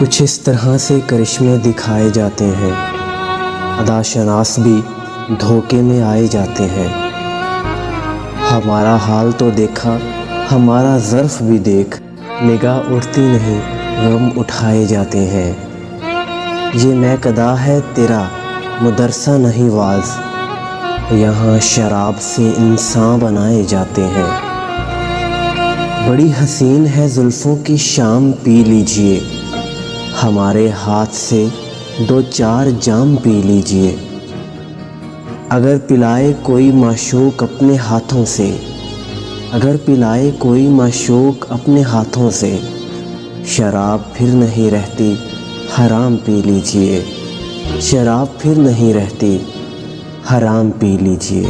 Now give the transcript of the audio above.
کچھ اس طرح سے کرشمے دکھائے جاتے ہیں، ادا شناس بھی دھوکے میں آئے جاتے ہیں۔ ہمارا حال تو دیکھا، ہمارا ظرف بھی دیکھ، نگاہ اٹھتی نہیں، غم اٹھائے جاتے ہیں۔ یہ میکدہ ہے تیرا، مدرسہ نہیں واز، یہاں شراب سے انسان بنائے جاتے ہیں۔ بڑی حسین ہے زلفوں کی شام، پی لیجئے ہمارے ہاتھ سے دو چار جام پی لیجئے۔ اگر پلائے کوئی معشوق اپنے ہاتھوں سے، اگر پلائے کوئی معشوق اپنے ہاتھوں سے، شراب پھر نہیں رہتی، حرام پی لیجئے، شراب پھر نہیں رہتی، حرام پی لیجئے۔